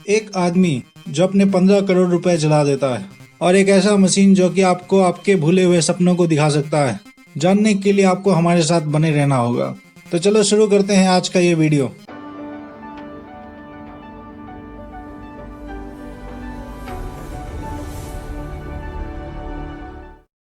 एक आदमी जो अपने 15 करोड़ रुपए जला देता है, और एक ऐसा मशीन जो कि आपको आपके भूले हुए सपनों को दिखा सकता है। जानने के लिए आपको हमारे साथ बने रहना होगा। तो चलो शुरू करते हैं आज का ये वीडियो।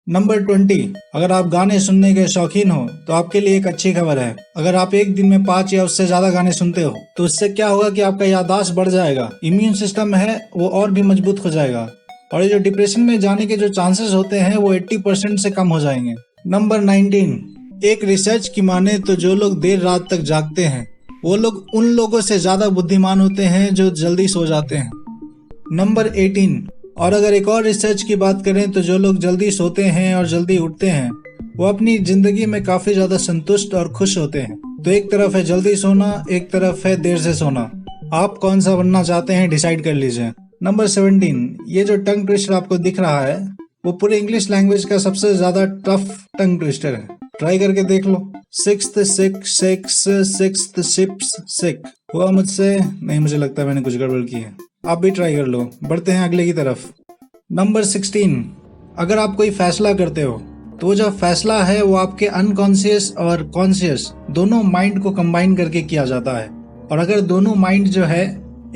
नंबर 20। अगर आप गाने सुनने के शौकीन हो तो आपके लिए एक अच्छी खबर है। अगर आप एक दिन में 5 या उससे ज्यादा गाने सुनते हो तो उससे क्या होगा कि आपका याददाश्त बढ़ जाएगा, इम्यून सिस्टम है वो और भी मजबूत हो जाएगा, और ये जो डिप्रेशन में जाने के जो चांसेस होते हैं वो 80% से कम हो जाएंगे। नंबर 19। एक रिसर्च की माने तो जो लोग देर रात तक जागते हैं वो लोग उन लोगों से ज्यादा बुद्धिमान होते हैं जो जल्दी सो जाते हैं। नंबर 18। और अगर एक और रिसर्च की बात करें तो जो लोग जल्दी सोते हैं और जल्दी उठते हैं वो अपनी जिंदगी में काफी ज्यादा संतुष्ट और खुश होते हैं। तो एक तरफ है जल्दी सोना, एक तरफ है देर से सोना। आप कौन सा बनना चाहते हैं डिसाइड कर लीजिए। नंबर 17। ये जो टंग ट्विस्टर आपको दिख रहा है वो पूरे इंग्लिश लैंग्वेज का सबसे ज्यादा टफ टंग ट्विस्टर है। ट्राई करके देख लो। Sixth six six sixth ships sick. हुआ मुझसे? नहीं, मुझे लगता है मैंने कुछ गड़बड़ की है। आप भी ट्राई कर लो। बढ़ते हैं अगले की तरफ। नंबर 16। अगर आप कोई फैसला करते हो तो वो जो फैसला है वो आपके अनकॉन्शियस और कॉन्शियस दोनों माइंड को कंबाइन करके किया जाता है, और अगर दोनों माइंड जो है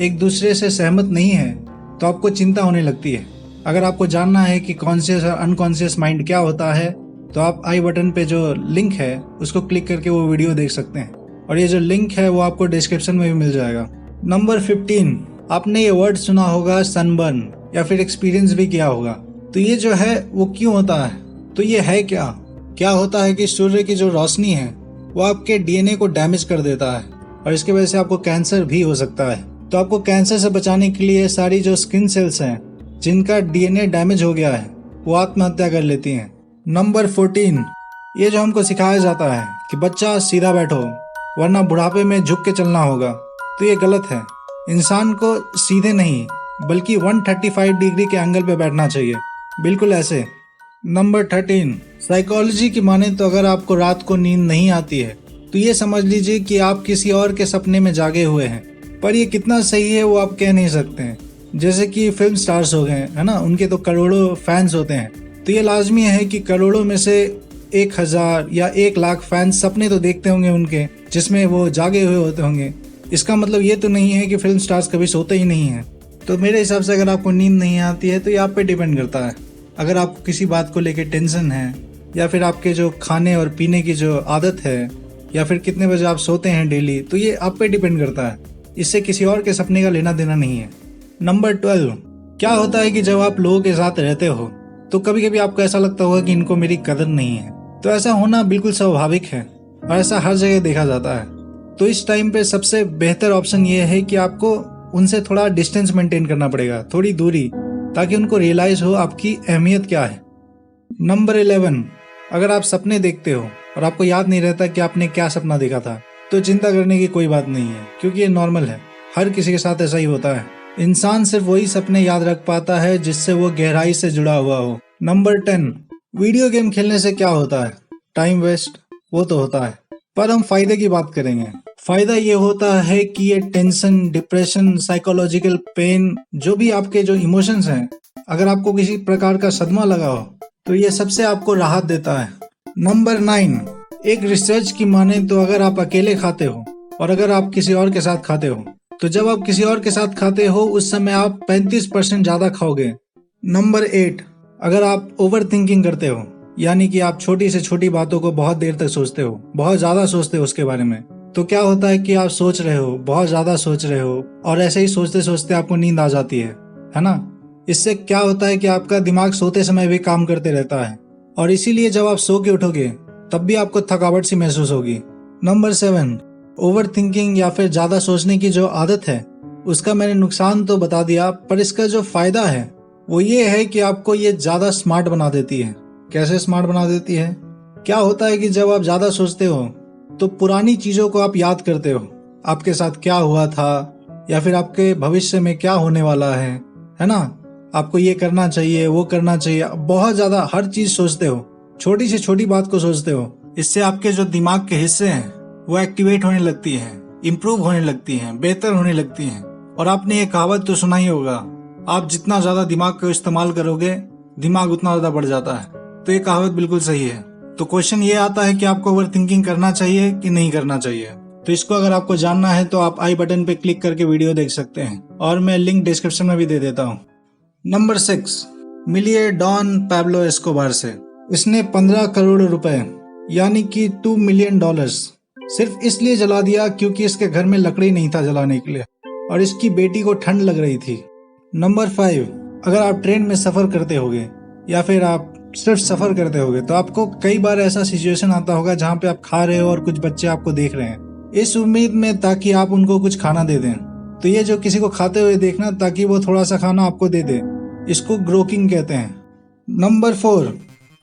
एक दूसरे से सहमत नहीं है तो आपको चिंता होने लगती है। अगर आपको जानना है कि कॉन्शियस और अनकॉन्शियस माइंड क्या होता है तो आप आई बटन पे जो लिंक है उसको क्लिक करके वो वीडियो देख सकते हैं, और ये जो लिंक है वो आपको डिस्क्रिप्शन में भी मिल जाएगा। नंबर 15। आपने ये वर्ड सुना होगा सनबर्न, या फिर एक्सपीरियंस भी किया होगा। तो ये जो है वो क्यों होता है? तो ये है क्या होता है कि सूर्य की जो रोशनी है वो आपके डीएनए को डैमेज कर देता है, और इसकी वजह से आपको कैंसर भी हो सकता है। तो आपको कैंसर से बचाने के लिए सारी जो स्किन सेल्स हैं जिनका डीएनए डैमेज हो गया है वो आत्महत्या कर लेती हैं। नंबर 14। ये जो हमको सिखाया जाता है कि बच्चा सीधा बैठो वरना बुढ़ापे में झुक के चलना होगा, तो ये गलत है। इंसान को सीधे नहीं बल्कि 135 डिग्री के एंगल पे बैठना चाहिए, बिल्कुल ऐसे। नंबर 13। साइकोलॉजी की माने तो अगर आपको रात को नींद नहीं आती है तो ये समझ लीजिए कि आप किसी और के सपने में जागे हुए हैं, पर ये कितना सही है वो आप कह नहीं सकते हैं। जैसे कि फिल्म स्टार्स हो गए है ना, उनके तो करोड़ों फैंस होते हैं, तो ये लाजमी है कि करोड़ों में से 1000 या 1,00,000 फैंस सपने तो देखते होंगे उनके, जिसमें वो जागे हुए होते होंगे। इसका मतलब ये तो नहीं है कि फिल्म स्टार्स कभी सोते ही नहीं हैं। तो मेरे हिसाब से अगर आपको नींद नहीं आती है तो ये आप पे डिपेंड करता है। अगर आपको किसी बात को लेकर टेंशन है, या फिर आपके जो खाने और पीने की जो आदत है, या फिर कितने बजे आप सोते हैं डेली, तो ये आप पे डिपेंड करता है। इससे किसी और के सपने का लेना देना नहीं है। नंबर 12। क्या होता है कि जब आप लोगों के साथ रहते हो तो कभी कभी आपको ऐसा लगता होगा कि इनको मेरी कदर नहीं है। तो ऐसा होना बिल्कुल स्वाभाविक है और ऐसा हर जगह देखा जाता है। तो इस टाइम पे सबसे बेहतर ऑप्शन ये है कि आपको उनसे थोड़ा डिस्टेंस मेंटेन करना पड़ेगा, थोड़ी दूरी, ताकि उनको रियलाइज हो आपकी अहमियत क्या है। नंबर 11। अगर आप सपने देखते हो और आपको याद नहीं रहता कि आपने क्या सपना देखा था तो चिंता करने की कोई बात नहीं है, क्योंकि ये नॉर्मल है। हर किसी के साथ ऐसा ही होता है। इंसान सिर्फ वही सपने याद रख पाता है जिससे वो गहराई से जुड़ा हुआ हो। नंबर 10। वीडियो गेम खेलने से क्या होता है? टाइम वेस्ट, वो तो होता है, पर हम फायदे की बात करेंगे। फायदा ये होता है कि ये टेंशन, डिप्रेशन, साइकोलॉजिकल पेन, जो भी आपके जो इमोशंस हैं, अगर आपको किसी प्रकार का सदमा लगा हो तो ये सबसे आपको राहत देता है। नंबर 9। एक रिसर्च की माने तो अगर आप अकेले खाते हो और अगर आप किसी और के साथ खाते हो तो जब आप किसी और के साथ खाते हो उस समय आप 35% ज्यादा खाओगे। नंबर 8। अगर आप ओवर थिंकिंग करते हो, यानी कि आप छोटी से छोटी बातों को बहुत देर तक सोचते हो, बहुत ज्यादा सोचते हो उसके बारे में, तो क्या होता है कि आप सोच रहे हो, बहुत ज्यादा सोच रहे हो, और ऐसे ही सोचते सोचते आपको नींद आ जाती है ना। इससे क्या होता है कि आपका दिमाग सोते समय भी काम करते रहता है, और इसीलिए जब आप सो के उठोगे तब भी आपको थकावट सी महसूस होगी। नंबर 7। ओवर थिंकिंग या फिर ज्यादा सोचने की जो आदत है उसका मैंने नुकसान तो बता दिया, पर इसका जो फायदा है वो ये है कि आपको ये ज्यादा स्मार्ट बना देती है। कैसे स्मार्ट बना देती है? क्या होता है कि जब आप ज्यादा सोचते हो तो पुरानी चीजों को आप याद करते हो, आपके साथ क्या हुआ था या फिर आपके भविष्य में क्या होने वाला है ना। आपको ये करना चाहिए, वो करना चाहिए, बहुत ज्यादा हर चीज सोचते हो, छोटी से छोटी बात को सोचते हो। इससे आपके जो दिमाग के हिस्से हैं वो एक्टिवेट होने लगती हैं, इम्प्रूव होने लगती हैं, बेहतर होने लगती हैं, और आपने ये कहावत तो सुना ही होगा, आप जितना ज्यादा दिमाग को इस्तेमाल करोगे दिमाग उतना ज्यादा बढ़ जाता है। तो ये कहावत बिल्कुल सही है। तो क्वेश्चन ये आता है कि आपको ओवर थिंकिंग करना चाहिए कि नहीं करना चाहिए। तो इसको अगर आपको जानना है तो आप आई बटन पे क्लिक करके वीडियो देख सकते हैं और मैं लिंक डिस्क्रिप्शन में भी दे देता हूँ। नंबर 6, मिलिए डॉन पैब्लो एस्कोबार से। इसने 15 करोड़ रुपए यानी कि $2 मिलियन सिर्फ इसलिए जला दिया क्योंकि इसके घर में लकड़ी नहीं था जलाने के लिए और इसकी बेटी को ठंड लग रही थी। नंबर 5, अगर आप ट्रेन में सफर करते होगे या फिर आप सिर्फ सफर करते होगे तो आपको कई बार ऐसा सिचुएशन आता होगा जहाँ पे आप खा रहे हो और कुछ बच्चे आपको देख रहे हैं इस उम्मीद में ताकि आप उनको कुछ खाना दे दें। तो ये जो किसी को खाते हुए देखना ताकि वो थोड़ा सा खाना आपको दे दे, इसको ग्रोकिंग कहते हैं। नंबर 4,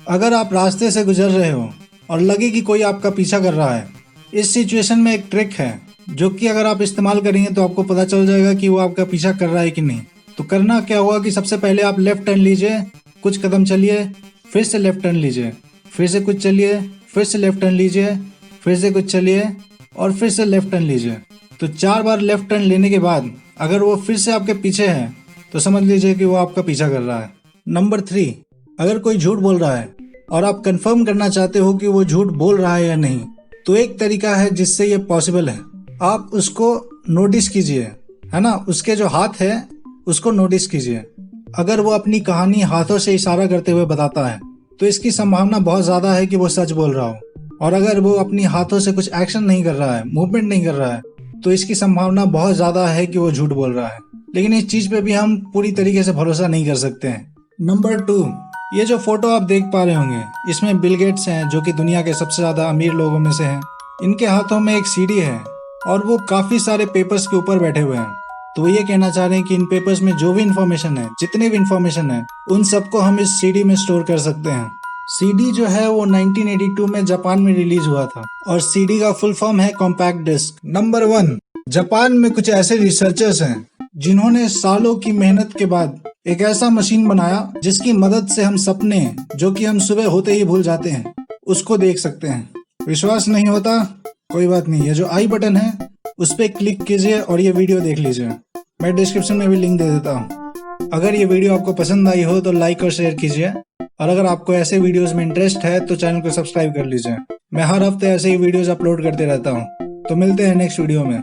अगर आप रास्ते से गुजर रहे हो और लगे कि कोई आपका पीछा कर रहा है, इस सिचुएशन में एक ट्रिक है जो कि अगर आप इस्तेमाल करेंगे तो आपको पता चल जाएगा कि वो आपका पीछा कर रहा है कि नहीं। तो करना क्या होगा कि सबसे पहले आप लेफ्ट टर्न लीजिए, कुछ कदम चलिए, फिर से लेफ्ट टर्न लीजिए, फिर से कुछ चलिए, फिर से लेफ्ट टर्न लीजिए, फिर से कुछ चलिए और फिर से लेफ्ट टर्न लीजिए। तो 4 बार लेफ्ट टर्न लेने के बाद अगर वो फिर से आपके पीछे है तो समझ लीजिए कि वो आपका पीछा कर रहा है। नंबर 3, अगर कोई झूठ बोल रहा है और आप कंफर्म करना चाहते हो कि वो झूठ बोल रहा है या नहीं, तो एक तरीका है जिससे ये पॉसिबल है। आप उसको नोटिस कीजिए, है ना, उसके जो हाथ है उसको नोटिस कीजिए। अगर वो अपनी कहानी हाथों से इशारा करते हुए बताता है तो इसकी संभावना बहुत ज्यादा है कि वो सच बोल रहा हो, और अगर वो अपनी हाथों से कुछ एक्शन नहीं कर रहा है, मूवमेंट नहीं कर रहा है, तो इसकी संभावना बहुत ज्यादा है कि वो झूठ बोल रहा है। लेकिन इस चीज पे भी हम पूरी तरीके से भरोसा नहीं कर सकते हैं। नंबर 2, ये जो फोटो आप देख पा रहे होंगे इसमें बिल गेट्स हैं जो कि दुनिया के सबसे ज्यादा अमीर लोगों में से हैं। इनके हाथों में एक सीडी है और वो काफी सारे पेपर्स के ऊपर बैठे हुए हैं। तो वो ये कहना चाह रहे हैं कि इन पेपर्स में जो भी इंफॉर्मेशन है, जितने भी इंफॉर्मेशन है, उन सबको हम इस सीडी में स्टोर कर सकते हैं। सीडी जो है वो 1982 में जापान में रिलीज हुआ था और सीडी का फुल फॉर्म है कॉम्पैक्ट डिस्क। नंबर 1, जापान में कुछ ऐसे रिसर्चर्स हैं जिन्होंने सालों की मेहनत के बाद एक ऐसा मशीन बनाया जिसकी मदद से हम सपने जो कि हम सुबह होते ही भूल जाते हैं उसको देख सकते हैं। विश्वास नहीं होता? कोई बात नहीं, ये जो आई बटन है उस पर क्लिक कीजिए और ये वीडियो देख लीजिए। मैं डिस्क्रिप्शन में भी लिंक दे देता हूँ। अगर ये वीडियो आपको पसंद आई हो तो लाइक और शेयर कीजिए, और अगर आपको ऐसे वीडियोस में इंटरेस्ट है तो चैनल को सब्सक्राइब कर लीजिए। मैं हर हफ्ते ऐसे ही वीडियोस अपलोड करते रहता हूँ। तो मिलते हैं नेक्स्ट वीडियो में।